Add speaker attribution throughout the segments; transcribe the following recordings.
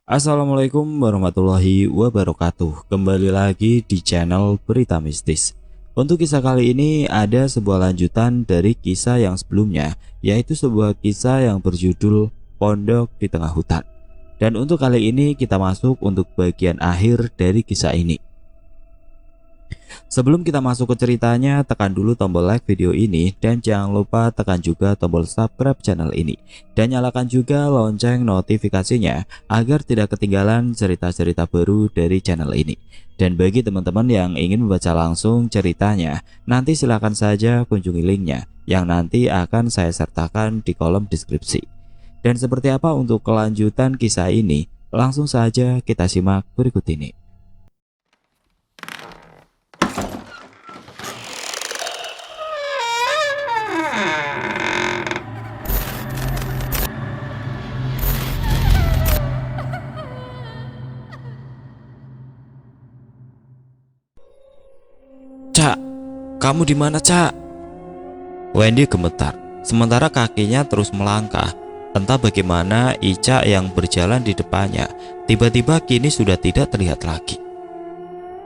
Speaker 1: Assalamualaikum warahmatullahi wabarakatuh. Kembali lagi di channel Berita Mistis. Untuk kisah kali ini ada sebuah lanjutan dari kisah yang sebelumnya, yaitu sebuah kisah yang berjudul Pondok di Tengah Hutan. Dan untuk kali ini kita masuk untuk bagian akhir dari kisah ini. Sebelum kita masuk ke ceritanya, tekan dulu tombol like video ini dan jangan lupa tekan juga tombol subscribe channel ini dan nyalakan juga lonceng notifikasinya agar tidak ketinggalan cerita-cerita baru dari channel ini. Dan bagi teman-teman yang ingin membaca langsung ceritanya, nanti silakan saja kunjungi linknya yang nanti akan saya sertakan di kolom deskripsi. Dan seperti apa untuk kelanjutan kisah ini, langsung saja kita simak berikut ini. Cak, kamu di mana, Cak? Wendy gemetar, sementara kakinya terus melangkah. Entah bagaimana Ica yang berjalan di depannya tiba-tiba kini sudah tidak terlihat lagi.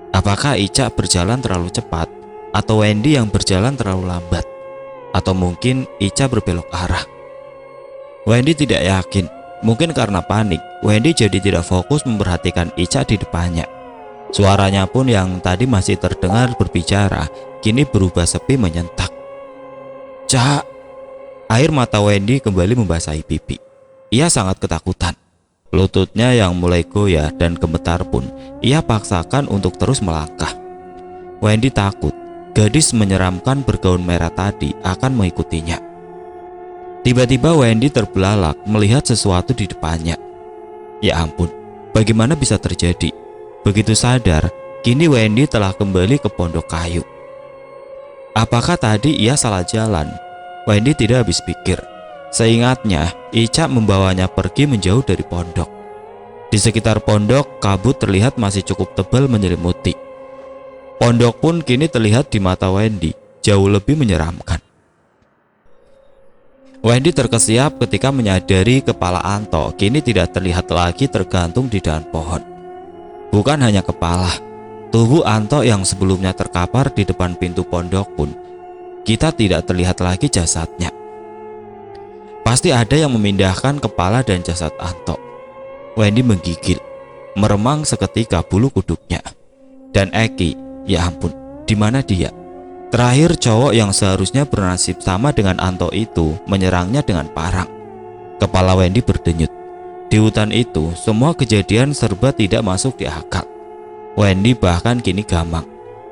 Speaker 1: Apakah Ica berjalan terlalu cepat, atau Wendy yang berjalan terlalu lambat, atau mungkin Ica berbelok arah? Wendy tidak yakin. Mungkin karena panik, Wendy jadi tidak fokus memperhatikan Ica di depannya. Suaranya pun yang tadi masih terdengar berbicara, kini berubah sepi menyentak. Cak! Air mata Wendy kembali membasahi pipi. Ia sangat ketakutan. Lututnya yang mulai goyah dan gemetar pun ia paksakan untuk terus melangkah. Wendy takut gadis menyeramkan bergaun merah tadi akan mengikutinya. Tiba-tiba Wendy terbelalak melihat sesuatu di depannya. Ya ampun, bagaimana bisa terjadi? Begitu sadar, kini Wendy telah kembali ke pondok kayu. Apakah tadi ia salah jalan? Wendy tidak habis pikir. Seingatnya, Ica membawanya pergi menjauh dari pondok. Di sekitar pondok, kabut terlihat masih cukup tebal menyelimuti. Pondok pun kini terlihat di mata Wendy jauh lebih menyeramkan. Wendy terkesiap ketika menyadari kepala Anto kini tidak terlihat lagi tergantung di dahan pohon. Bukan hanya kepala, tubuh Anto yang sebelumnya terkapar di depan pintu pondok pun kita tidak terlihat lagi jasadnya. Pasti ada yang memindahkan kepala dan jasad Anto. Wendy menggigil, meremang seketika bulu kuduknya. Dan Eki, ya ampun, di mana dia? Terakhir cowok yang seharusnya bernasib sama dengan Anto itu menyerangnya dengan parang. Kepala Wendy berdenyut. Di hutan itu, semua kejadian serba tidak masuk di akal. Wendy bahkan kini gamang.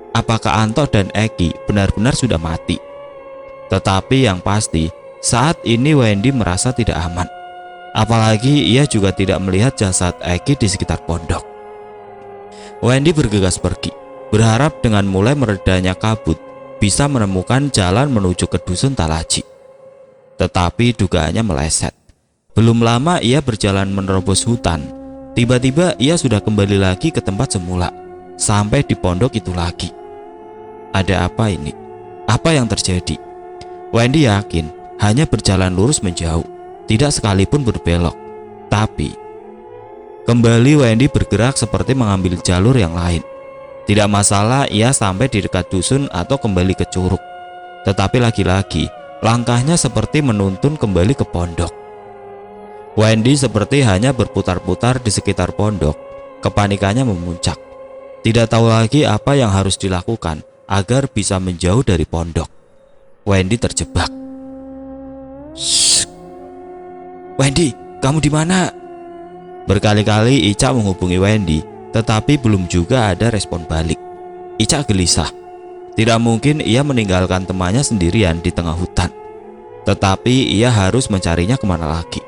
Speaker 1: Apakah Anto dan Eki benar-benar sudah mati? Tetapi yang pasti, saat ini Wendy merasa tidak aman. Apalagi ia juga tidak melihat jasad Eki di sekitar pondok. Wendy bergegas pergi, berharap dengan mulai meredanya kabut bisa menemukan jalan menuju ke dusun Talaji. Tetapi dugaannya meleset. Belum lama ia berjalan menerobos hutan. Tiba-tiba ia sudah kembali lagi ke tempat semula, sampai di pondok itu lagi. Ada apa ini? Apa yang terjadi? Wendy yakin hanya berjalan lurus menjauh, tidak sekalipun berbelok. Tapi kembali Wendy bergerak seperti mengambil jalur yang lain. Tidak masalah ia sampai di dekat dusun atau kembali ke curug. Tetapi lagi-lagi langkahnya seperti menuntun kembali ke pondok. Wendy seperti hanya berputar-putar di sekitar pondok. Kepanikannya memuncak. Tidak tahu lagi apa yang harus dilakukan agar bisa menjauh dari pondok. Wendy terjebak. Shh. Wendy, kamu di mana? Berkali-kali Ica menghubungi Wendy, tetapi belum juga ada respon balik. Ica gelisah. Tidak mungkin ia meninggalkan temannya sendirian di tengah hutan. Tetapi ia harus mencarinya kemana lagi.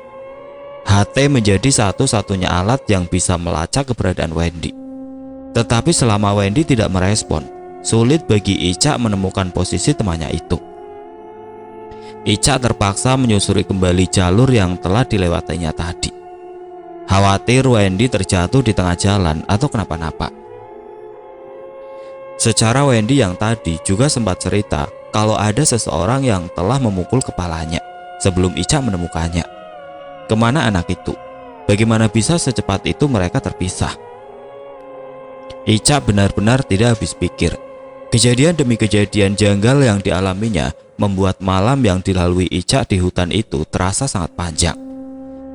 Speaker 1: HT menjadi satu-satunya alat yang bisa melacak keberadaan Wendy. Tetapi selama Wendy tidak merespon, sulit bagi Ica menemukan posisi temannya itu. Ica terpaksa menyusuri kembali jalur yang telah dilewatinya tadi. Khawatir Wendy terjatuh di tengah jalan atau kenapa-napa. Secara Wendy yang tadi juga sempat cerita kalau ada seseorang yang telah memukul kepalanya sebelum Ica menemukannya. Kemana anak itu? Bagaimana bisa secepat itu mereka terpisah? Ica benar-benar tidak habis pikir. Kejadian demi kejadian janggal yang dialaminya membuat malam yang dilalui Ica di hutan itu terasa sangat panjang.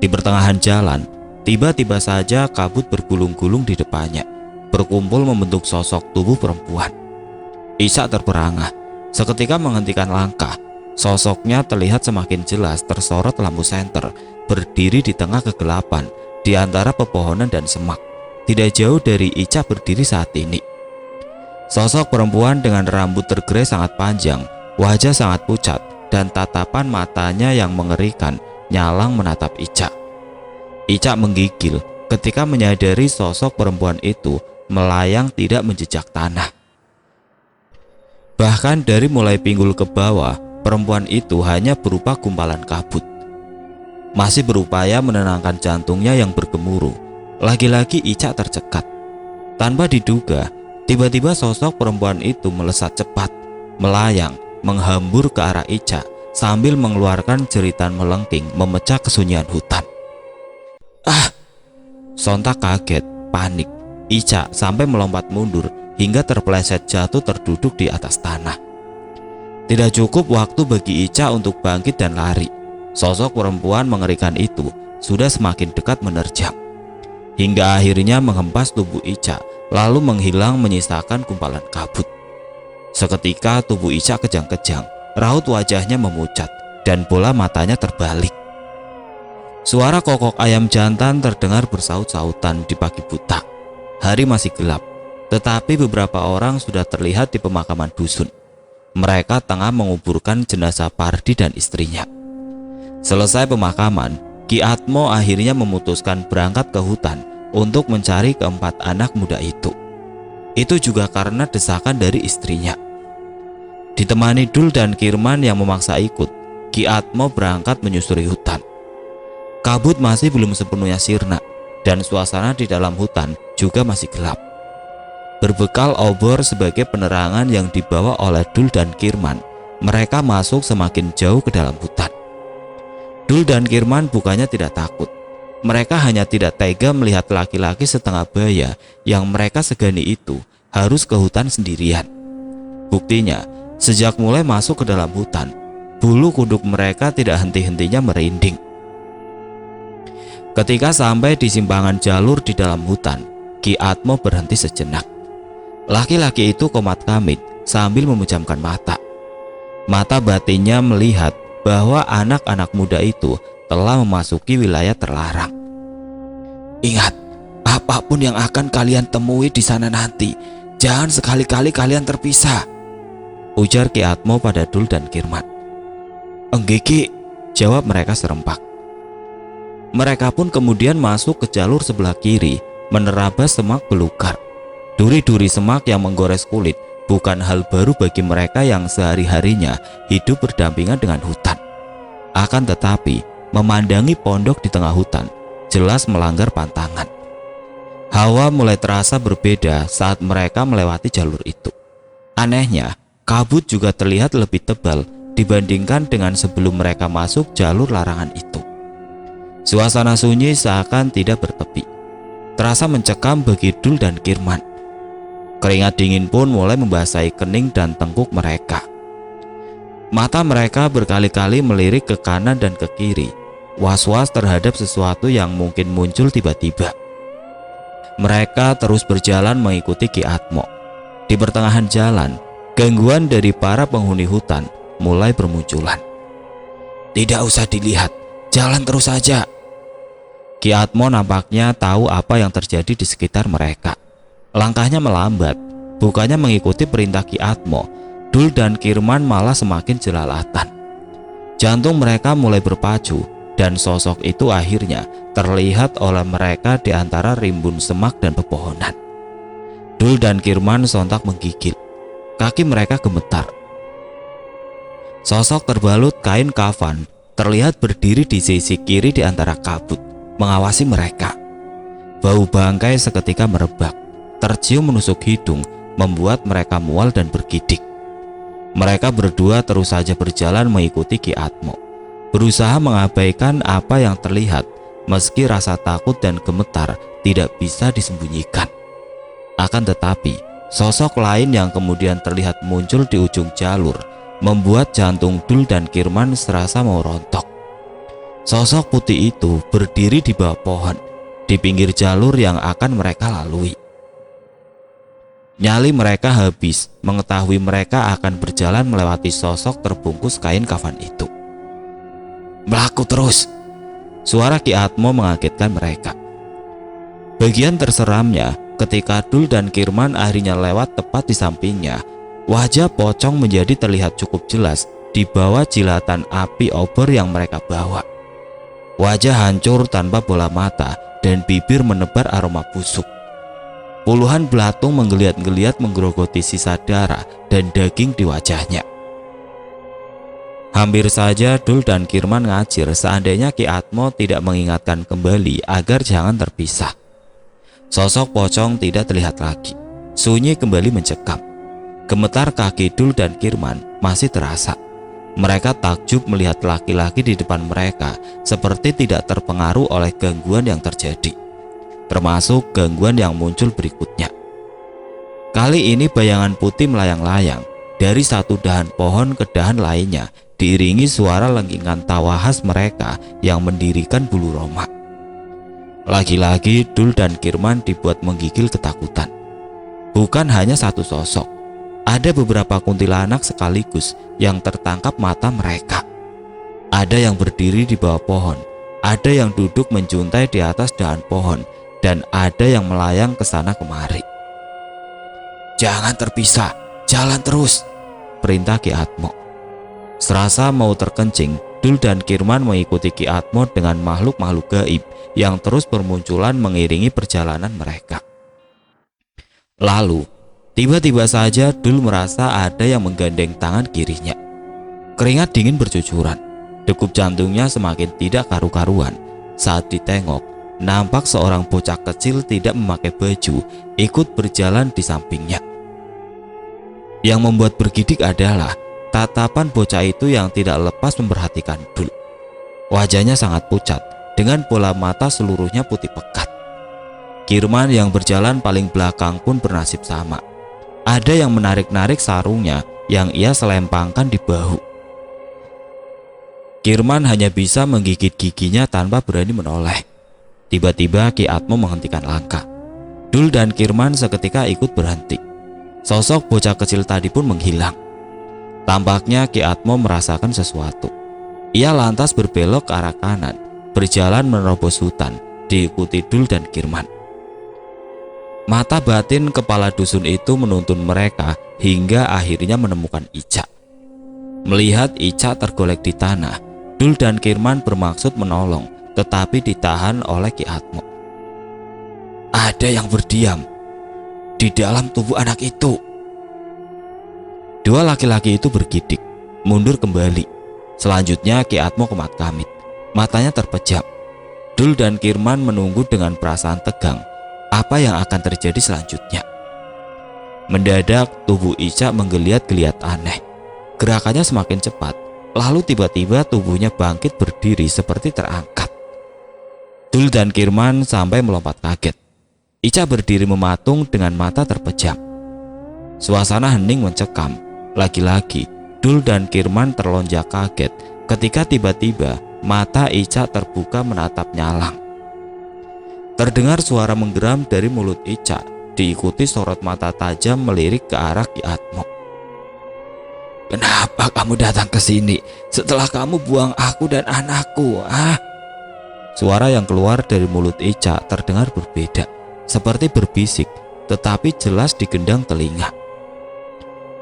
Speaker 1: Di pertengahan jalan, tiba-tiba saja kabut bergulung-gulung di depannya, berkumpul membentuk sosok tubuh perempuan. Ica terperangah, seketika menghentikan langkah. Sosoknya terlihat semakin jelas tersorot lampu senter, berdiri di tengah kegelapan, di antara pepohonan dan semak. Tidak jauh dari Ica berdiri saat ini. Sosok perempuan dengan rambut tergerai sangat panjang, wajah sangat pucat, dan tatapan matanya yang mengerikan nyalang menatap Ica. Ica menggigil ketika menyadari sosok perempuan itu melayang tidak menjejak tanah. Bahkan dari mulai pinggul ke bawah, perempuan itu hanya berupa gumpalan kabut. Masih berupaya menenangkan jantungnya yang bergemuruh, lagi-lagi Ica tercekat. Tanpa diduga, tiba-tiba sosok perempuan itu melesat cepat, melayang, menghambur ke arah Ica sambil mengeluarkan jeritan melengking memecah kesunyian hutan. Ah! Sontak kaget, panik, Ica sampai melompat mundur hingga terpeleset jatuh terduduk di atas tanah. Tidak cukup waktu bagi Ica untuk bangkit dan lari. Sosok perempuan mengerikan itu sudah semakin dekat menerjang, hingga akhirnya menghempas tubuh Ica lalu menghilang menyisakan gumpalan kabut. Seketika tubuh Ica kejang-kejang, raut wajahnya memucat dan bola matanya terbalik. Suara kokok ayam jantan terdengar bersaut-sautan di pagi buta. Hari masih gelap, tetapi beberapa orang sudah terlihat di pemakaman dusun. Mereka tengah menguburkan jenazah Pardi dan istrinya. Selesai pemakaman, Ki Atmo akhirnya memutuskan berangkat ke hutan untuk mencari keempat anak muda itu. Itu juga karena desakan dari istrinya. Ditemani Dul dan Kirman yang memaksa ikut, Ki Atmo berangkat menyusuri hutan. Kabut masih belum sepenuhnya sirna dan suasana di dalam hutan juga masih gelap. Berbekal obor sebagai penerangan yang dibawa oleh Dul dan Kirman, mereka masuk semakin jauh ke dalam hutan. Dul dan Kirman bukannya tidak takut. Mereka hanya tidak tega melihat laki-laki setengah baya yang mereka segani itu harus ke hutan sendirian. Buktinya, sejak mulai masuk ke dalam hutan, bulu kuduk mereka tidak henti-hentinya merinding. Ketika sampai di simpangan jalur di dalam hutan, Ki Atmo berhenti sejenak. Laki-laki itu komat-kamit sambil memejamkan mata. Mata batinnya melihat bahwa anak-anak muda itu telah memasuki wilayah terlarang. Ingat, apapun yang akan kalian temui di sana nanti, jangan sekali-kali kalian terpisah, ujar Ki Atmo pada Dul dan Kirman. Enggak Ki, jawab mereka serempak. Mereka pun kemudian masuk ke jalur sebelah kiri, menerabas semak belukar. Duri-duri semak yang menggores kulit bukan hal baru bagi mereka yang sehari-harinya hidup berdampingan dengan hutan. Akan tetapi, memandangi pondok di tengah hutan jelas melanggar pantangan. Hawa mulai terasa berbeda saat mereka melewati jalur itu. Anehnya, kabut juga terlihat lebih tebal dibandingkan dengan sebelum mereka masuk jalur larangan itu. Suasana sunyi seakan tidak bertepi, terasa mencekam bagi Dul dan Kirman. Keringat dingin pun mulai membasahi kening dan tengkuk mereka. Mata mereka berkali-kali melirik ke kanan dan ke kiri, was-was terhadap sesuatu yang mungkin muncul tiba-tiba. Mereka terus berjalan mengikuti Ki Atmo. Di pertengahan jalan, gangguan dari para penghuni hutan mulai bermunculan. Tidak usah dilihat, jalan terus saja. Ki Atmo nampaknya tahu apa yang terjadi di sekitar mereka. Langkahnya melambat, bukannya mengikuti perintah Ki Atmo. Dul dan Kirman malah semakin jelalatan. Jantung mereka mulai berpacu dan sosok itu akhirnya terlihat oleh mereka di antara rimbun semak dan pepohonan. Dul dan Kirman sontak menggigil. Kaki mereka gemetar. Sosok terbalut kain kafan terlihat berdiri di sisi kiri di antara kabut, mengawasi mereka. Bau bangkai seketika merebak, tercium menusuk hidung, membuat mereka mual dan bergidik. Mereka berdua terus saja berjalan mengikuti Ki Atmo, berusaha mengabaikan apa yang terlihat meski rasa takut dan gemetar tidak bisa disembunyikan. Akan tetapi, sosok lain yang kemudian terlihat muncul di ujung jalur membuat jantung Dul dan Kirman serasa mau rontok. Sosok putih itu berdiri di bawah pohon, di pinggir jalur yang akan mereka lalui. Nyali mereka habis mengetahui mereka akan berjalan melewati sosok terbungkus kain kafan itu. "Melaku terus!" Suara Ki Atmo mengagetkan mereka. Bagian terseramnya ketika Dul dan Kirman akhirnya lewat tepat di sampingnya, wajah Pocong menjadi terlihat cukup jelas di bawah jilatan api obor yang mereka bawa. Wajah hancur tanpa bola mata dan bibir menebar aroma busuk. Puluhan belatung menggeliat-geliat menggerogoti sisa darah dan daging di wajahnya. Hampir saja Dul dan Kirman ngajir seandainya Ki Atmo tidak mengingatkan kembali agar jangan terpisah. Sosok Pocong tidak terlihat lagi. Sunyi kembali mencekam. Gemetar kaki Dul dan Kirman masih terasa. Mereka takjub melihat laki-laki di depan mereka seperti tidak terpengaruh oleh gangguan yang terjadi, termasuk gangguan yang muncul berikutnya. Kali ini bayangan putih melayang-layang dari satu dahan pohon ke dahan lainnya, diiringi suara lengkingan tawa khas mereka yang mendirikan bulu roma. Lagi-lagi Dul dan Kirman dibuat menggigil ketakutan. Bukan hanya satu sosok, ada beberapa kuntilanak sekaligus yang tertangkap mata mereka. Ada yang berdiri di bawah pohon, ada yang duduk menjuntai di atas dahan pohon, dan ada yang melayang ke sana kemari. "Jangan terpisah, jalan terus," perintah Ki Atmo. Serasa mau terkencing, Dul dan Kirman mengikuti Ki Atmo dengan makhluk-makhluk gaib yang terus bermunculan mengiringi perjalanan mereka. Lalu, tiba-tiba saja Dul merasa ada yang menggandeng tangan kirinya. Keringat dingin bercucuran, degup jantungnya semakin tidak karu-karuan. Saat ditengok, nampak seorang bocah kecil tidak memakai baju ikut berjalan di sampingnya. Yang membuat bergidik adalah tatapan bocah itu yang tidak lepas memperhatikan Dul. Wajahnya sangat pucat dengan bola mata seluruhnya putih pekat. Kirman yang berjalan paling belakang pun bernasib sama. Ada yang menarik-narik sarungnya yang ia selempangkan di bahu. Kirman hanya bisa menggigit giginya tanpa berani menoleh. Tiba-tiba Ki Atmo menghentikan langkah. Dul dan Kirman seketika ikut berhenti. Sosok bocah kecil tadi pun menghilang. Tampaknya Ki Atmo merasakan sesuatu. Ia lantas berbelok ke arah kanan, berjalan menerobos hutan, diikuti Dul dan Kirman. Mata batin kepala dusun itu menuntun mereka hingga akhirnya menemukan Ica. Melihat Ica tergolek di tanah, Dul dan Kirman bermaksud menolong, tetapi ditahan oleh Ki Atmo. "Ada yang berdiam di dalam tubuh anak itu." Dua laki-laki itu bergidik, mundur kembali. Selanjutnya Ki Atmo kemat-kamit, matanya terpejam. Dul dan Kirman menunggu dengan perasaan tegang apa yang akan terjadi selanjutnya. Mendadak tubuh Ica menggeliat-geliat aneh. Gerakannya semakin cepat, lalu tiba-tiba tubuhnya bangkit berdiri seperti terangkat. Dul dan Kirman sampai melompat kaget. Ica berdiri mematung dengan mata terpejam. Suasana hening mencekam. Lagi-lagi Dul dan Kirman terlonjak kaget ketika tiba-tiba mata Ica terbuka menatap nyalang. Terdengar suara menggeram dari mulut Ica, diikuti sorot mata tajam melirik ke arah Ki Atmo. "Kenapa kamu datang ke sini setelah kamu buang aku dan anakku, ah?" Suara yang keluar dari mulut Ica terdengar berbeda, seperti berbisik, tetapi jelas digendang telinga.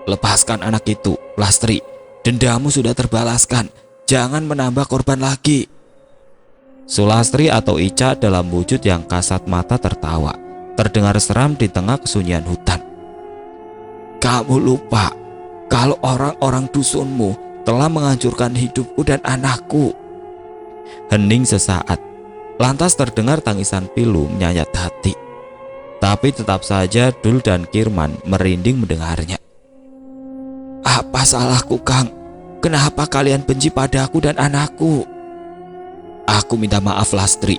Speaker 1: "Lepaskan anak itu, Lastri. Dendamu sudah terbalaskan. Jangan menambah korban lagi." Sulastri atau Ica dalam wujud yang kasat mata tertawa, terdengar seram di tengah kesunyian hutan. "Kamu lupa kalau orang-orang dusunmu telah menghancurkan hidupku dan anakku." Hening sesaat, lantas terdengar tangisan pilu menyayat hati. Tapi tetap saja Dul dan Kirman merinding mendengarnya. "Apa salahku, Kang? Kenapa kalian benci padaku dan anakku?" "Aku minta maaf, Lastri.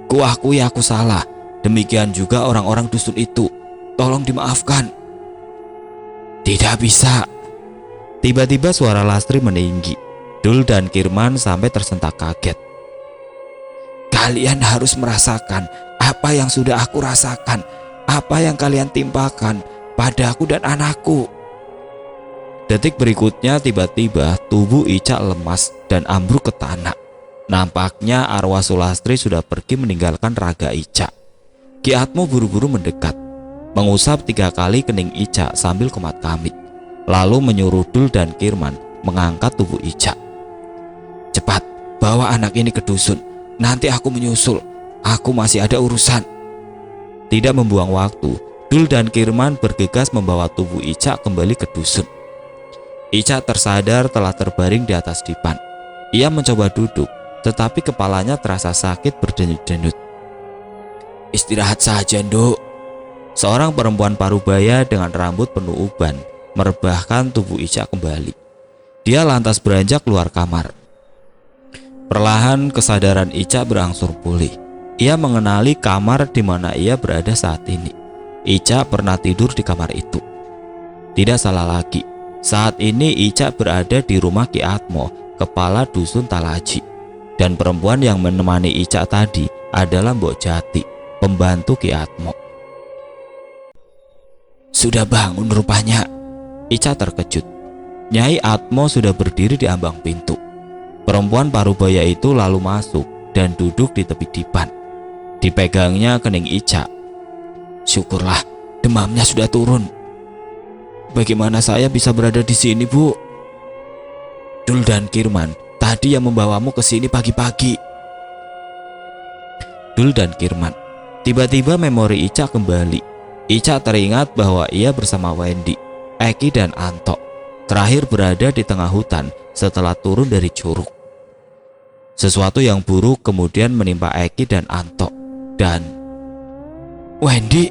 Speaker 1: Kuakui aku salah. Demikian juga orang-orang dusun itu. Tolong dimaafkan. Tidak bisa. Tiba-tiba suara Lastri meninggi. Dul dan Kirman sampai tersentak kaget. Kalian harus merasakan apa yang sudah aku rasakan, apa yang kalian timpakan padaku dan anakku. Detik berikutnya tiba-tiba tubuh Ica lemas dan ambruk ke tanah. Nampaknya arwah Sulastri sudah pergi meninggalkan raga Ica. Ki Atmo buru-buru mendekat, mengusap 3 kali kening Ica sambil kemat-kamit, lalu menyuruh Dul dan Kirman mengangkat tubuh Ica. Cepat, bawa anak ini ke dusun, nanti aku menyusul, aku masih ada urusan. Tidak membuang waktu, Dul dan Kirman bergegas membawa tubuh Ica kembali ke dusun. Ica tersadar telah terbaring di atas dipan. Ia mencoba duduk, tetapi kepalanya terasa sakit berdenyut-denyut. Istirahat saja, Nduk. Seorang perempuan parubaya dengan rambut penuh uban merebahkan tubuh Ica kembali. Dia lantas beranjak keluar kamar. Perlahan kesadaran Ica berangsur pulih. Ia mengenali kamar di mana ia berada saat ini. Ica pernah tidur di kamar itu. Tidak salah lagi, saat ini Ica berada di rumah Ki Atmo, kepala dusun Talaji. Dan perempuan yang menemani Ica tadi adalah Mbok Jati, pembantu Ki Atmo. Sudah bangun rupanya. Ica terkejut. Nyai Atmo sudah berdiri di ambang pintu. Perempuan parubaya itu lalu masuk dan duduk di tepi dipan. Dipegangnya kening Ica. Syukurlah, demamnya sudah turun. Bagaimana saya bisa berada di sini, Bu? Dul dan Kirman tadi yang membawamu ke sini pagi-pagi. Dul dan Kirman. Tiba-tiba memori Ica kembali. Ica teringat bahwa ia bersama Wendy, Eki dan Anto terakhir berada di tengah hutan setelah turun dari curug. Sesuatu yang buruk kemudian menimpa Eki dan Anto. Dan Wendy.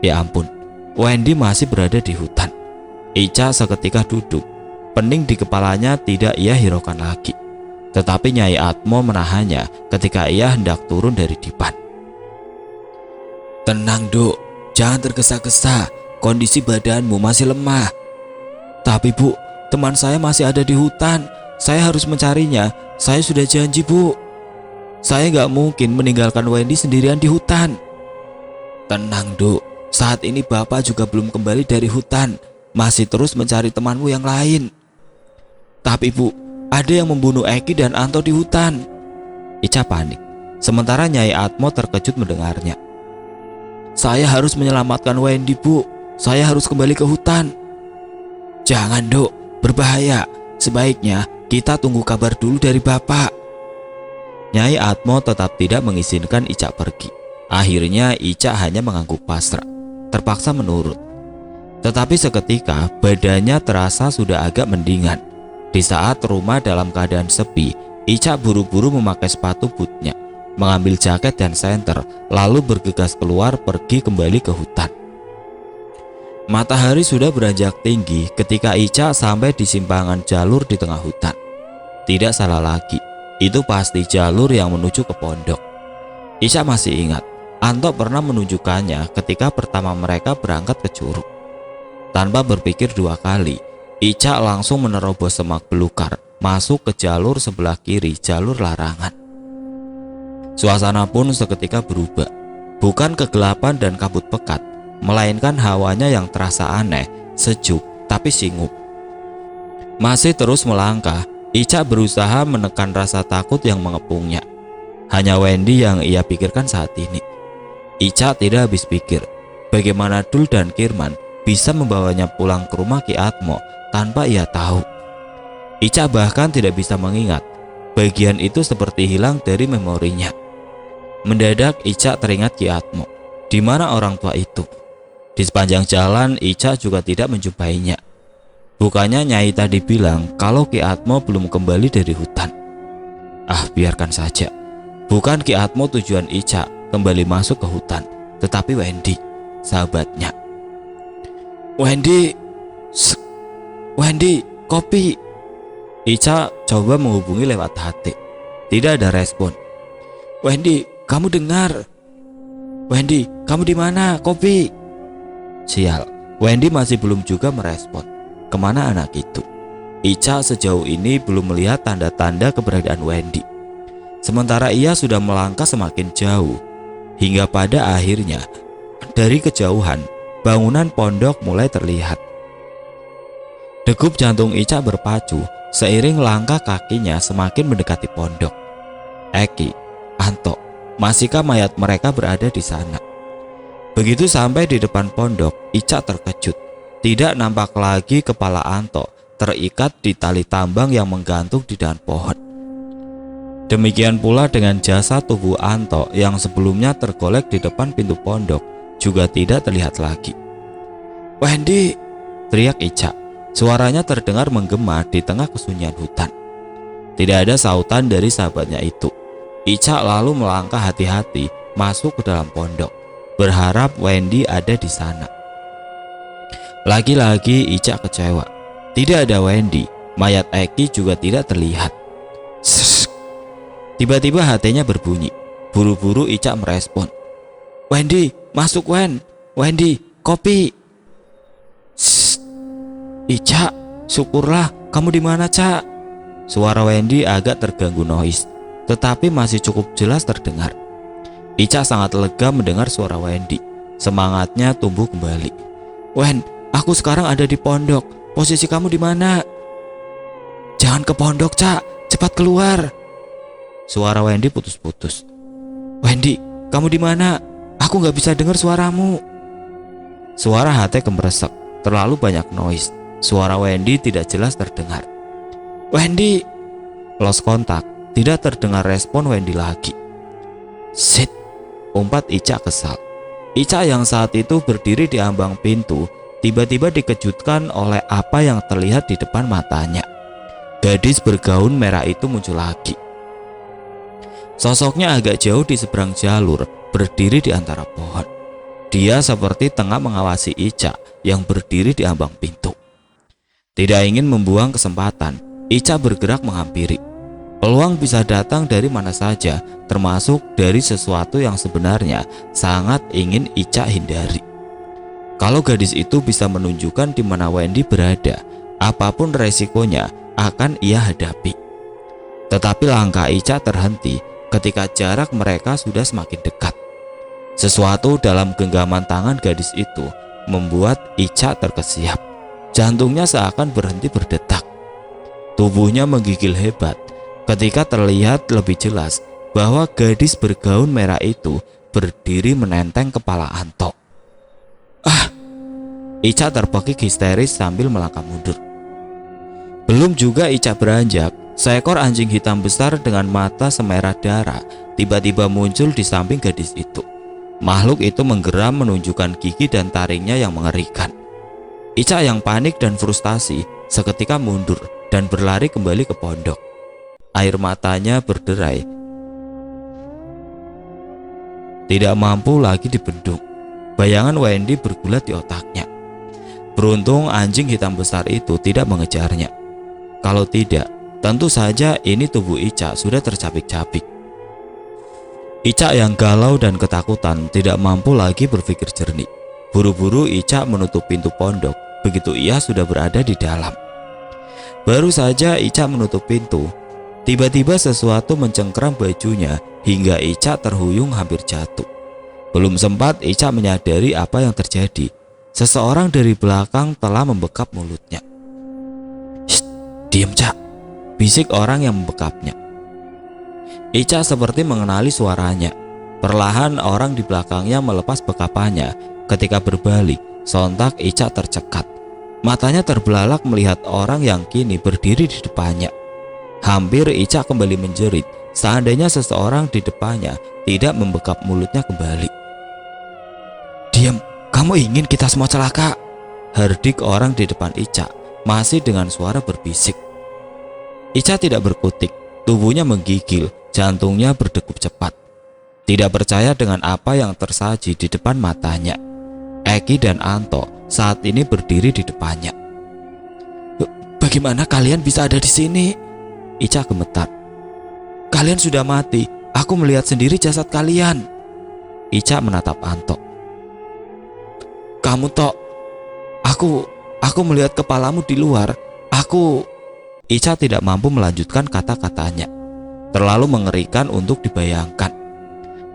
Speaker 1: Ya ampun, Wendy masih berada di hutan. Ica seketika duduk. Pening di kepalanya tidak ia hiraukan lagi. Tetapi Nyai Atmo menahannya ketika ia hendak turun dari dipan. Tenang, Duk, jangan tergesa-gesa. Kondisi badanmu masih lemah. Tapi Bu, teman saya masih ada di hutan. Saya harus mencarinya. Saya sudah janji, Bu. Saya gak mungkin meninggalkan Wendy sendirian di hutan. Tenang, Duk, saat ini Bapak juga belum kembali dari hutan. Masih terus mencari temanmu yang lain. Tapi Bu, ada yang membunuh Eki dan Anto di hutan. Ica panik. Sementara Nyai Atmo terkejut mendengarnya. Saya harus menyelamatkan Wendy, Bu. Saya harus kembali ke hutan. Jangan, Duk, berbahaya. Sebaiknya kita tunggu kabar dulu dari Bapak. Nyai Atmo tetap tidak mengizinkan Ica pergi. Akhirnya Ica hanya mengangguk pasrah, terpaksa menurut. Tetapi seketika badannya terasa sudah agak mendingan. Di saat rumah dalam keadaan sepi, Ica buru-buru memakai sepatu bootnya, mengambil jaket dan senter, lalu bergegas keluar pergi kembali ke hutan. Matahari sudah beranjak tinggi ketika Ica sampai di simpangan jalur di tengah hutan. Tidak salah lagi, itu pasti jalur yang menuju ke pondok. Ica masih ingat, Anto pernah menunjukkannya ketika pertama mereka berangkat ke curug. Tanpa berpikir 2 kali, Ica langsung menerobos semak belukar, masuk ke jalur sebelah kiri, jalur larangan. Suasana pun seketika berubah. Bukan kegelapan dan kabut pekat, melainkan hawanya yang terasa aneh, sejuk, tapi singup. Masih terus melangkah, Ica berusaha menekan rasa takut yang mengepungnya. Hanya Wendy yang ia pikirkan saat ini. Ica tidak habis pikir, bagaimana Dul dan Kirman bisa membawanya pulang ke rumah Ki Atmo tanpa ia tahu. Ica bahkan tidak bisa mengingat. Bagian itu seperti hilang dari memorinya. Mendadak Ica teringat Ki Atmo. Di mana orang tua itu? Di sepanjang jalan Ica juga tidak menjumpainya. Bukannya Nyai tadi bilang kalau Ki Atmo belum kembali dari hutan. Ah, biarkan saja. Bukan Ki Atmo tujuan Ica kembali masuk ke hutan, tetapi Wendy, sahabatnya. Wendy, Wendy, kopi. Ica coba menghubungi lewat hati. Tidak ada respon. Wendy, kamu dengar? Wendy, kamu di mana? Kopi. Sial, Wendy masih belum juga merespon. Kemana anak itu? Ica sejauh ini belum melihat tanda-tanda keberadaan Wendy. Sementara ia sudah melangkah semakin jauh. Hingga pada akhirnya, dari kejauhan, bangunan pondok mulai terlihat. Degup jantung Ica berpacu seiring langkah kakinya semakin mendekati pondok. Eki, Anto, masihkah mayat mereka berada di sana? Begitu sampai di depan pondok, Ica terkejut. Tidak nampak lagi kepala Anto terikat di tali tambang yang menggantung di dahan pohon. Demikian pula dengan jasad tubuh Anto yang sebelumnya tergolek di depan pintu pondok juga tidak terlihat lagi. Wendy, teriak Ica. Suaranya terdengar menggema di tengah kesunyian hutan. Tidak ada sautan dari sahabatnya itu. Ica lalu melangkah hati-hati masuk ke dalam pondok, berharap Wendy ada di sana. Lagi-lagi Ica kecewa. Tidak ada Wendy, mayat Eki juga tidak terlihat. Tiba-tiba hatinya berbunyi. Buru-buru Ica merespon. Wendy, masuk Wendy, kopi. Ica, syukurlah, kamu di mana, Cak? Suara Wendy agak terganggu noise, tetapi masih cukup jelas terdengar. Ica sangat lega mendengar suara Wendy. Semangatnya tumbuh kembali. Wen, aku sekarang ada di pondok. Posisi kamu di mana? Jangan ke pondok, Cak. Cepat keluar. Suara Wendy putus-putus. Wendy, kamu di mana? Aku nggak bisa dengar suaramu. Suara HT kemeresek. Terlalu banyak noise. Suara Wendy tidak jelas terdengar. Wendy, lost kontak. Tidak terdengar respon Wendy lagi. Sit, umpat Ica kesal. Ica yang saat itu berdiri di ambang pintu tiba-tiba dikejutkan oleh apa yang terlihat di depan matanya. Gadis bergaun merah itu muncul lagi. Sosoknya agak jauh di seberang jalur, berdiri di antara pohon. Dia seperti tengah mengawasi Ica yang berdiri di ambang pintu. Tidak ingin membuang kesempatan, Ica bergerak menghampiri. Peluang bisa datang dari mana saja, termasuk dari sesuatu yang sebenarnya sangat ingin Ica hindari. Kalau gadis itu bisa menunjukkan di mana Wendy berada, apapun resikonya akan ia hadapi. Tetapi langkah Ica terhenti ketika jarak mereka sudah semakin dekat. Sesuatu dalam genggaman tangan gadis itu membuat Ica terkesiap. Jantungnya seakan berhenti berdetak. Tubuhnya menggigil hebat ketika terlihat lebih jelas bahwa gadis bergaun merah itu berdiri menenteng kepala Anto. Ica terpekik histeris sambil melangkah mundur. Belum juga Ica beranjak, seekor anjing hitam besar dengan mata semerah darah tiba-tiba muncul di samping gadis itu. Makhluk itu menggeram menunjukkan gigi dan taringnya yang mengerikan. Ica yang panik dan frustasi seketika mundur dan berlari kembali ke pondok. Air matanya berderai. Tidak mampu lagi dibendung. Bayangan Wendy bergulat di otaknya. Beruntung anjing hitam besar itu tidak mengejarnya. Kalau tidak, tentu saja ini tubuh Ica sudah tercapik-capik. Ica yang galau dan ketakutan tidak mampu lagi berpikir jernih. Buru-buru Ica menutup pintu pondok begitu ia sudah berada di dalam. Baru saja Ica menutup pintu, tiba-tiba sesuatu mencengkeram bajunya hingga Ica terhuyung hampir jatuh. Belum sempat Ica menyadari apa yang terjadi, seseorang dari belakang telah membekap mulutnya. Shh, diam, Cak, bisik orang yang membekapnya. Ica seperti mengenali suaranya. Perlahan orang di belakangnya melepas bekapannya. Ketika berbalik, sontak Ica tercekat. Matanya terbelalak melihat orang yang kini berdiri di depannya. Hampir Ica kembali menjerit seandainya seseorang di depannya tidak membekap mulutnya kembali. Diam, kamu ingin kita semua celaka? Herdik orang di depan Ica, masih dengan suara berbisik. Ica tidak berkutik, tubuhnya menggigil, jantungnya berdegup cepat. Tidak percaya dengan apa yang tersaji di depan matanya. Eki dan Anto saat ini berdiri di depannya. Bagaimana kalian bisa ada di sini? Ica gemetar. Kalian sudah mati, aku melihat sendiri jasad kalian. Ica menatap Anto. Kamu Tok, aku melihat kepalamu di luar. Ica tidak mampu melanjutkan kata-katanya. Terlalu mengerikan untuk dibayangkan.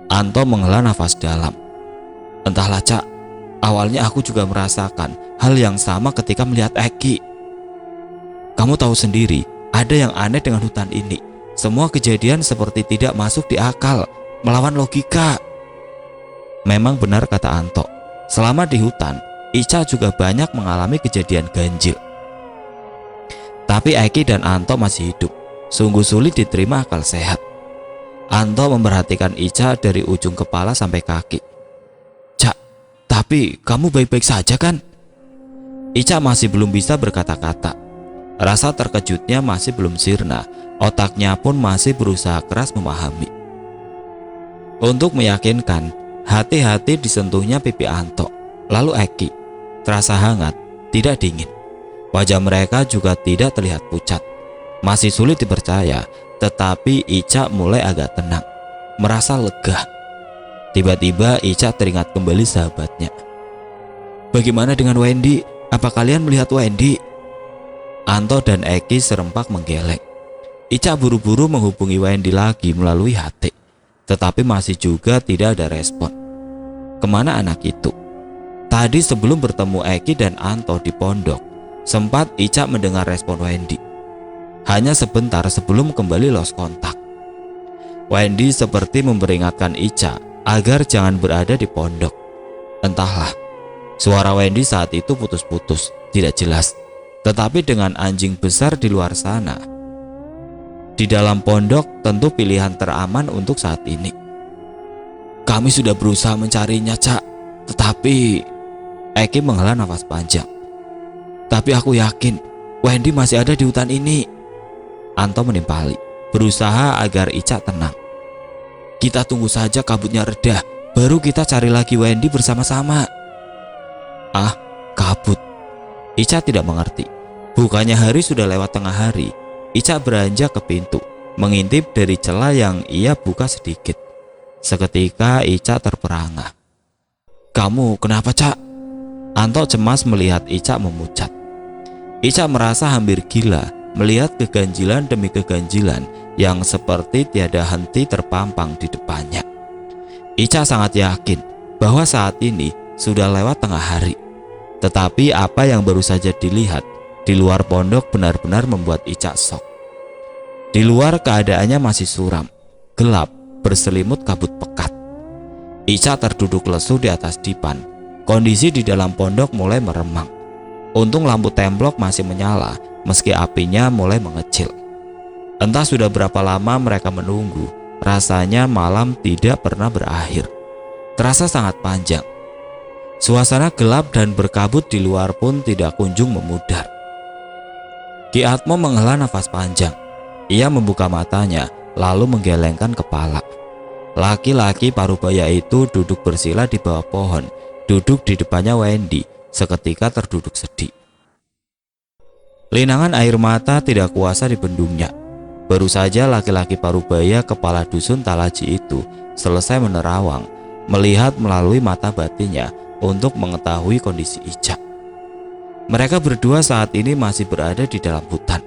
Speaker 1: Anto menghela nafas dalam. Entahlah Cak, awalnya aku juga merasakan hal yang sama ketika melihat Eki. Kamu tahu sendiri, ada yang aneh dengan hutan ini. Semua kejadian seperti tidak masuk di akal, melawan logika. Memang benar kata Anto. Selama di hutan, Ica juga banyak mengalami kejadian ganjil. Tapi Eki dan Anto masih hidup. Sungguh sulit diterima akal sehat. Anto memperhatikan Ica dari ujung kepala sampai kaki. Cak, tapi kamu baik-baik saja kan? Ica masih belum bisa berkata-kata. Rasa terkejutnya masih belum sirna. Otaknya pun masih berusaha keras memahami. Untuk meyakinkan, hati-hati disentuhnya pipi Anto. Lalu Eki, terasa hangat, tidak dingin. Wajah mereka juga tidak terlihat pucat. Masih sulit dipercaya, tetapi Ica mulai agak tenang, merasa lega. Tiba-tiba Ica teringat kembali sahabatnya. Bagaimana dengan Wendy? Apa kalian melihat Wendy? Anto dan Eki serempak menggeleng. Ica buru-buru menghubungi Wendy lagi melalui HT, tetapi masih juga tidak ada respon. Kemana anak itu? Tadi sebelum bertemu Eki dan Anto di pondok, sempat Ica mendengar respon Wendy. Hanya sebentar sebelum kembali lost kontak. Wendy seperti memperingatkan Ica agar jangan berada di pondok. Entahlah, suara Wendy saat itu putus-putus, tidak jelas. Tetapi dengan anjing besar di luar sana, di dalam pondok tentu pilihan teraman untuk saat ini. Kami sudah berusaha mencarinya, Cak. Tetapi Eki menghela nafas panjang. Tapi aku yakin Wendy masih ada di hutan ini. Anto menimpali, berusaha agar Ica tenang. Kita tunggu saja kabutnya reda, baru kita cari lagi Wendy bersama-sama. Ah, kabut. Ica tidak mengerti. Bukannya hari sudah lewat tengah hari. Ica beranjak ke pintu, mengintip dari celah yang ia buka sedikit. Seketika Ica terperangah. Kamu kenapa, Cak? Anto cemas melihat Ica memucat. Ica merasa hampir gila melihat keganjilan demi keganjilan yang seperti tiada henti terpampang di depannya. Ica sangat yakin bahwa saat ini sudah lewat tengah hari. Tetapi apa yang baru saja dilihat di luar pondok benar-benar membuat Ica shock. Di luar keadaannya masih suram, gelap, berselimut kabut pekat. Ica terduduk lesu di atas dipan. Kondisi di dalam pondok mulai meremang. Untung lampu templok masih menyala meski apinya mulai mengecil. Entah sudah berapa lama mereka menunggu, rasanya malam tidak pernah berakhir. Terasa sangat panjang. Suasana gelap dan berkabut di luar pun tidak kunjung memudar. Ki Atmo menghela nafas panjang. Ia membuka matanya lalu menggelengkan kepala. Laki-laki parubaya itu duduk bersila di bawah pohon, duduk di depannya Wendy, seketika terduduk sedih. Linangan air mata tidak kuasa dibendungnya. Baru saja laki-laki parubaya kepala dusun Talaji itu selesai menerawang, melihat melalui mata batinnya untuk mengetahui kondisi Ica. Mereka berdua saat ini masih berada di dalam hutan,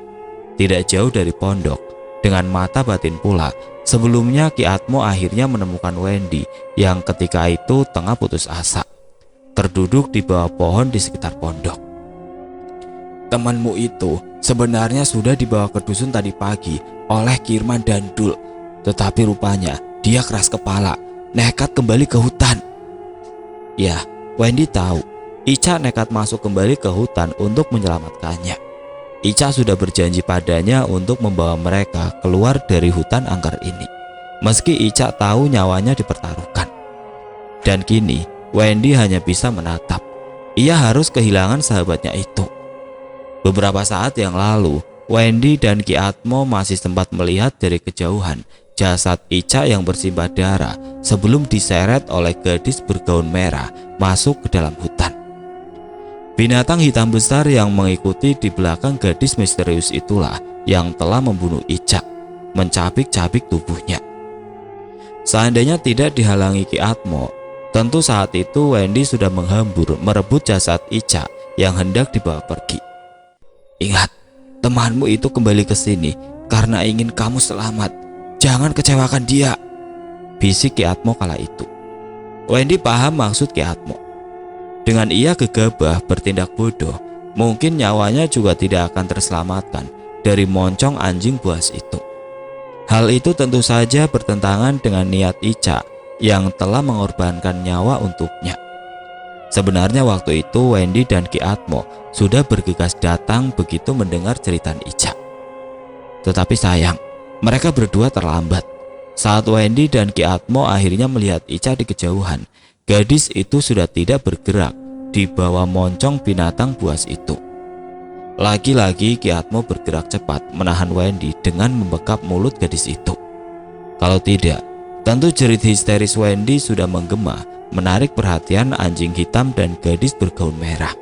Speaker 1: tidak jauh dari pondok. Dengan mata batin pula, sebelumnya Ki Atmo akhirnya menemukan Wendy yang ketika itu tengah putus asa, terduduk di bawah pohon di sekitar pondok. Temanmu itu sebenarnya sudah dibawa ke dusun tadi pagi oleh Kirman dan Dul, tetapi rupanya dia keras kepala, nekat kembali ke hutan. Ya, Wendy tahu Ica nekat masuk kembali ke hutan untuk menyelamatkannya. Ica sudah berjanji padanya untuk membawa mereka keluar dari hutan angker ini, meski Ica tahu nyawanya dipertaruhkan. Dan kini Wendy hanya bisa menatap. Ia harus kehilangan sahabatnya itu. Beberapa saat yang lalu, Wendy dan Ki Atmo masih sempat melihat dari kejauhan jasad Ica yang bersimbah darah sebelum diseret oleh gadis bergaun merah masuk ke dalam hutan. Binatang hitam besar yang mengikuti di belakang gadis misterius itulah yang telah membunuh Ica, mencabik-cabik tubuhnya. Seandainya tidak dihalangi Ki Atmo, tentu saat itu Wendy sudah menghambur merebut jasad Ica yang hendak dibawa pergi. Ingat, temanmu itu kembali ke sini karena ingin kamu selamat. Jangan kecewakan dia, bisik Ki Atmo kala itu. Wendy paham maksud Ki Atmo. Dengan ia gegabah bertindak bodoh, mungkin nyawanya juga tidak akan terselamatkan dari moncong anjing buas itu. Hal itu tentu saja bertentangan dengan niat Ica yang telah mengorbankan nyawa untuknya. Sebenarnya waktu itu Wendy dan Ki Atmo sudah bergegas datang begitu mendengar cerita Ica. Tetapi sayang, mereka berdua terlambat. Saat Wendy dan Ki Atmo akhirnya melihat Ica di kejauhan, gadis itu sudah tidak bergerak di bawah moncong binatang buas itu. Lagi-lagi Ki Atmo bergerak cepat menahan Wendy dengan membekap mulut gadis itu. Kalau tidak, tentu jerit histeris Wendy sudah menggema, menarik perhatian anjing hitam dan gadis bergaun merah.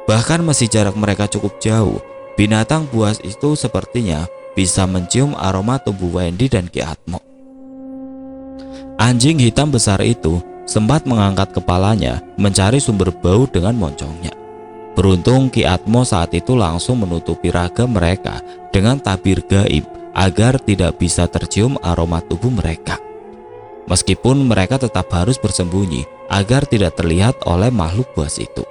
Speaker 1: Bahkan masih jarak mereka cukup jauh, binatang buas itu sepertinya bisa mencium aroma tubuh Wendy dan Ki Atmo. Anjing hitam besar itu sempat mengangkat kepalanya mencari sumber bau dengan moncongnya. Beruntung Ki Atmo saat itu langsung menutupi raga mereka dengan tabir gaib agar tidak bisa tercium aroma tubuh mereka. Meskipun mereka tetap harus bersembunyi agar tidak terlihat oleh makhluk buas itu.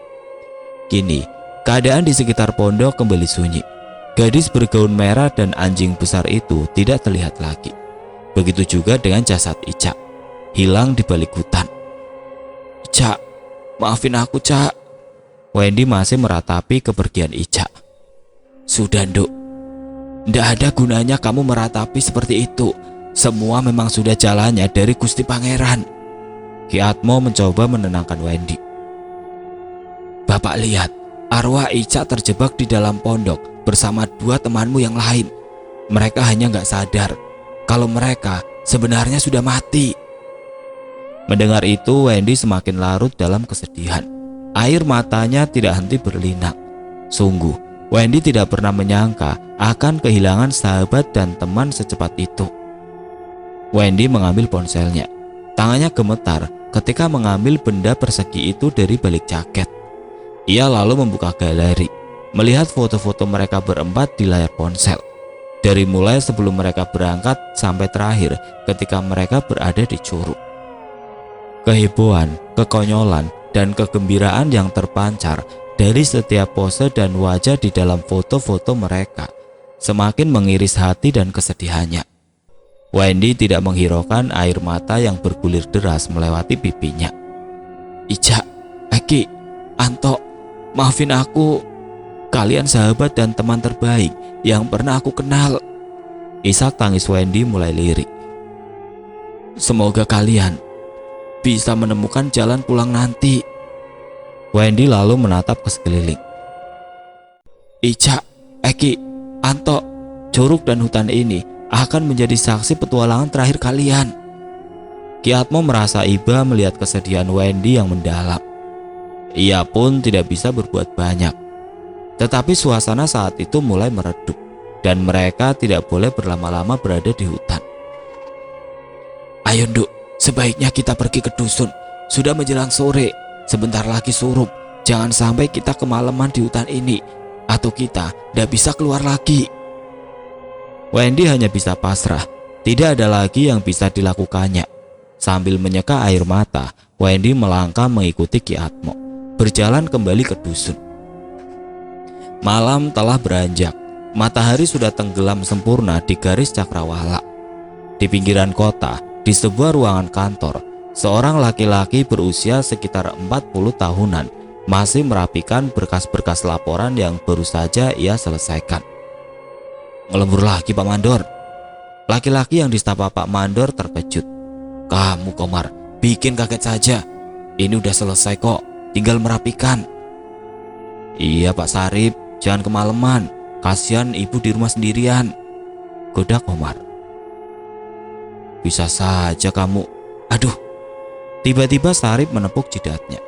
Speaker 1: Kini, keadaan di sekitar pondok kembali sunyi. Gadis bergaun merah dan anjing besar itu tidak terlihat lagi. Begitu juga dengan jasad Ica, hilang di balik hutan. Ica, maafin aku, Cak. Wendy masih meratapi kepergian Ica. Sudah, Nduk. Tidak ada gunanya kamu meratapi seperti itu. Semua memang sudah jalannya dari Gusti Pangeran. Ki Atmo mencoba menenangkan Wendy. Bapak lihat, arwah Ica terjebak di dalam pondok bersama dua temanmu yang lain. Mereka hanya nggak sadar kalau mereka sebenarnya sudah mati. Mendengar itu, Wendy semakin larut dalam kesedihan. Air matanya tidak henti berlinang. Sungguh, Wendy tidak pernah menyangka akan kehilangan sahabat dan teman secepat itu. Wendy mengambil ponselnya. Tangannya gemetar ketika mengambil benda persegi itu dari balik jaket. Ia lalu membuka galeri, melihat foto-foto mereka berempat di layar ponsel. Dari mulai sebelum mereka berangkat sampai terakhir ketika mereka berada di Curug. Kehebohan, kekonyolan, dan kegembiraan yang terpancar dari setiap pose dan wajah di dalam foto-foto mereka semakin mengiris hati dan kesedihannya. Wendy tidak menghiraukan air mata yang bergulir deras melewati pipinya. Ica, Eki, Anto, maafin aku. Kalian sahabat dan teman terbaik yang pernah aku kenal. Isak tangis Wendy mulai lirik. Semoga kalian bisa menemukan jalan pulang nanti. Wendy lalu menatap ke sekeliling. Ica, Eki, Anto, Curug dan hutan ini akan menjadi saksi petualangan terakhir kalian. Ki Atmo merasa iba melihat kesedihan Wendy yang mendalam. Ia pun tidak bisa berbuat banyak. Tetapi suasana saat itu mulai meredup dan mereka tidak boleh berlama-lama berada di hutan. Ayo, Nduk, sebaiknya kita pergi ke dusun. Sudah menjelang sore, sebentar lagi surup. Jangan sampai kita kemalaman di hutan ini, atau kita tidak bisa keluar lagi. Wendy hanya bisa pasrah. Tidak ada lagi yang bisa dilakukannya. Sambil menyeka air mata, Wendy melangkah mengikuti Ki Atmo, berjalan kembali ke dusun. Malam telah beranjak. Matahari sudah tenggelam sempurna di garis cakrawala. Di pinggiran kota, di sebuah ruangan kantor, seorang laki-laki berusia sekitar 40 tahunan masih merapikan berkas-berkas laporan yang baru saja ia selesaikan. Ngelembur lagi, Pak Mandor. Laki-laki yang disapa Pak Mandor terkejut. Kamu, Komar, bikin kaget saja. Ini udah selesai kok, tinggal merapikan. Iya, Pak Sarip, jangan kemalaman. Kasihan ibu di rumah sendirian, goda Komar. Bisa saja kamu. Aduh. Tiba-tiba Sarip menepuk jidatnya.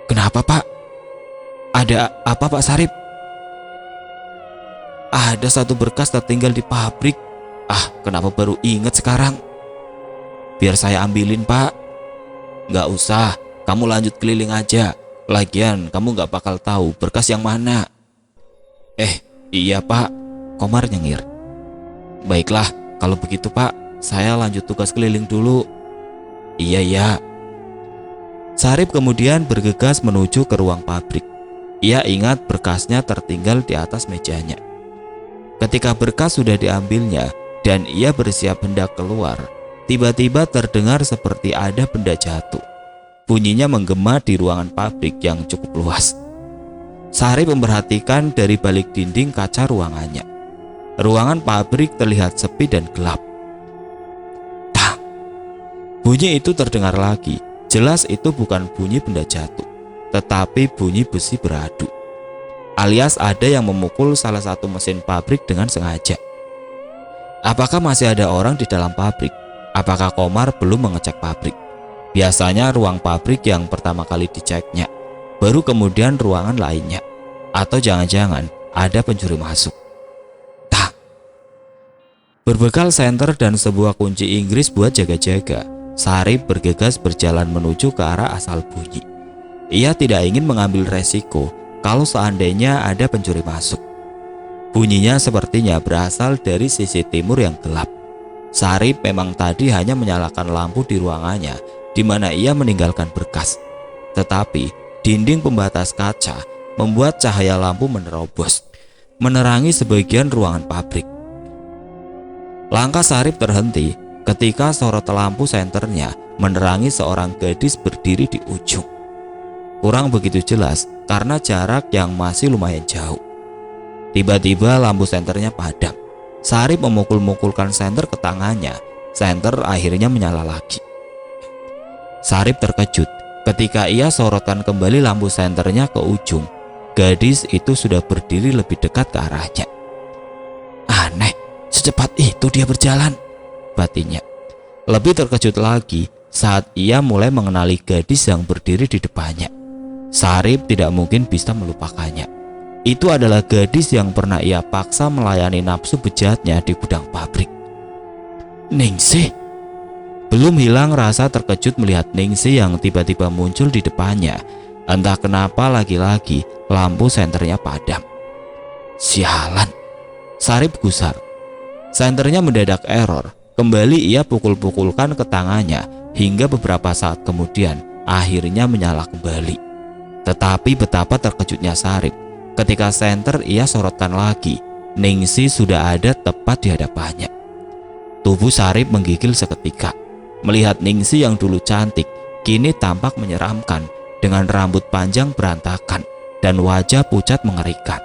Speaker 1: Kenapa, Pak? Ada apa, Pak Sarip? Ada satu berkas tertinggal di pabrik. Ah, kenapa baru ingat sekarang? Biar saya ambilin, Pak. Nggak usah, kamu lanjut keliling aja. Lagian kamu nggak bakal tahu berkas yang mana. Iya Pak, Komar nyengir. Baiklah, kalau begitu Pak, saya lanjut tugas keliling dulu. Iya. Sarip kemudian bergegas menuju ke ruang pabrik. Ia ingat berkasnya tertinggal di atas mejanya. Ketika berkas sudah diambilnya dan ia bersiap hendak keluar, tiba-tiba terdengar seperti ada benda jatuh. Bunyinya menggema di ruangan pabrik yang cukup luas. Sarip memperhatikan dari balik dinding kaca ruangannya. Ruangan pabrik terlihat sepi dan gelap. Tang! Bunyi itu terdengar lagi. Jelas itu bukan bunyi benda jatuh, tetapi bunyi besi beradu. Alias ada yang memukul salah satu mesin pabrik dengan sengaja. Apakah masih ada orang di dalam pabrik? Apakah Komar belum mengecek pabrik? Biasanya ruang pabrik yang pertama kali diceknya, baru kemudian ruangan lainnya. Atau jangan-jangan ada pencuri masuk. Tah! Berbekal senter dan sebuah kunci Inggris buat jaga-jaga, Sarip bergegas berjalan menuju ke arah asal bunyi. Ia tidak ingin mengambil resiko kalau seandainya ada pencuri masuk. Bunyinya sepertinya berasal dari sisi timur yang gelap. Sarip memang tadi hanya menyalakan lampu di ruangannya di mana ia meninggalkan berkas. Tetapi dinding pembatas kaca membuat cahaya lampu menerobos, menerangi sebagian ruangan pabrik. Langkah Sarip terhenti ketika sorot lampu senternya menerangi seorang gadis berdiri di ujung. Kurang begitu jelas karena jarak yang masih lumayan jauh. Tiba-tiba lampu senternya padam. Sarip memukul-mukulkan senter ke tangannya. Senter akhirnya menyala lagi. Sarip terkejut ketika ia sorotkan kembali lampu senternya ke ujung. Gadis itu sudah berdiri lebih dekat ke arahnya. Aneh, secepat itu dia berjalan, batinnya. Lebih terkejut lagi saat ia mulai mengenali gadis yang berdiri di depannya. Sarip tidak mungkin bisa melupakannya. Itu adalah gadis yang pernah ia paksa melayani nafsu bejatnya di gudang pabrik. Ningsih. Belum hilang rasa terkejut melihat Ningsih yang tiba-tiba muncul di depannya. Entah kenapa lagi-lagi lampu senternya padam. Sialan, Sarip gusar. Senternya mendadak error. Kembali ia pukul-pukulkan ke tangannya hingga beberapa saat kemudian akhirnya menyala kembali. Tetapi betapa terkejutnya Sarip ketika senter ia sorotkan lagi. Ningsih sudah ada tepat di hadapannya. Tubuh Sarip menggigil seketika. Melihat Ningsih yang dulu cantik kini tampak menyeramkan dengan rambut panjang berantakan dan wajah pucat mengerikan.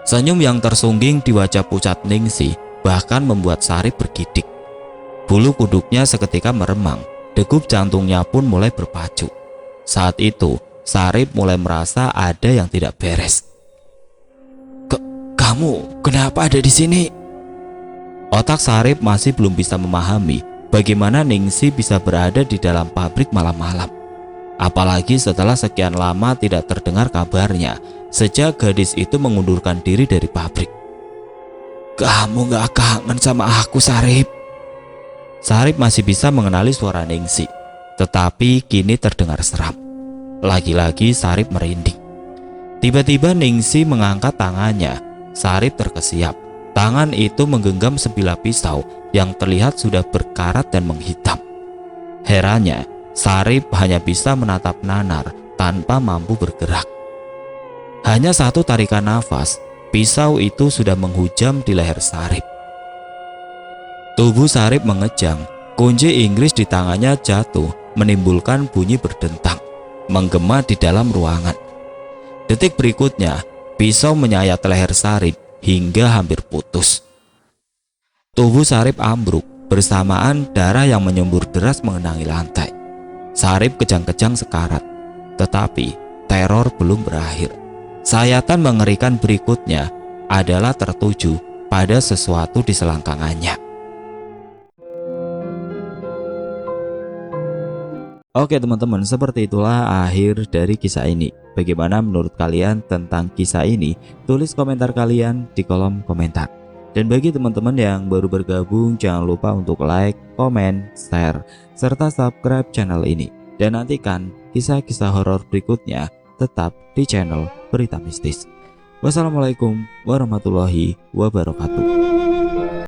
Speaker 1: Senyum yang tersungging di wajah pucat Ningsih bahkan membuat Sarip bergidik. Bulu kuduknya seketika meremang, degup jantungnya pun mulai berpacu. Saat itu Sarip mulai merasa ada yang tidak beres. Kamu kenapa ada di sini? Otak Sarip masih belum bisa memahami bagaimana Ningsih bisa berada di dalam pabrik malam-malam. Apalagi setelah sekian lama tidak terdengar kabarnya sejak gadis itu mengundurkan diri dari pabrik. Kamu gak kangen sama aku, Sarip? Sarip masih bisa mengenali suara Ningsih, tetapi kini terdengar seram. Lagi-lagi Sarip merinding. Tiba-tiba Ningsih mengangkat tangannya. Sarip terkesiap. Tangan itu menggenggam sebilah pisau yang terlihat sudah berkarat dan menghitam. Herannya, Sarip hanya bisa menatap nanar tanpa mampu bergerak. Hanya satu tarikan nafas, pisau itu sudah menghujam di leher Sarip. Tubuh Sarip mengejang, kunci Inggris di tangannya jatuh menimbulkan bunyi berdentang, menggema di dalam ruangan. Detik berikutnya, pisau menyayat leher Sarip hingga hampir putus. Tubuh Sarip ambruk bersamaan darah yang menyembur deras mengenangi lantai. Sarip kejang-kejang sekarat, tetapi teror belum berakhir. Sayatan mengerikan berikutnya adalah tertuju pada sesuatu di selangkangannya. Oke teman-teman, seperti itulah akhir dari kisah ini. Bagaimana menurut kalian tentang kisah ini? Tulis komentar kalian di kolom komentar. Dan bagi teman-teman yang baru bergabung, jangan lupa untuk like, komen, share, serta subscribe channel ini. Dan nantikan kisah-kisah horor berikutnya tetap di channel Berita Mistis. Wassalamualaikum warahmatullahi wabarakatuh.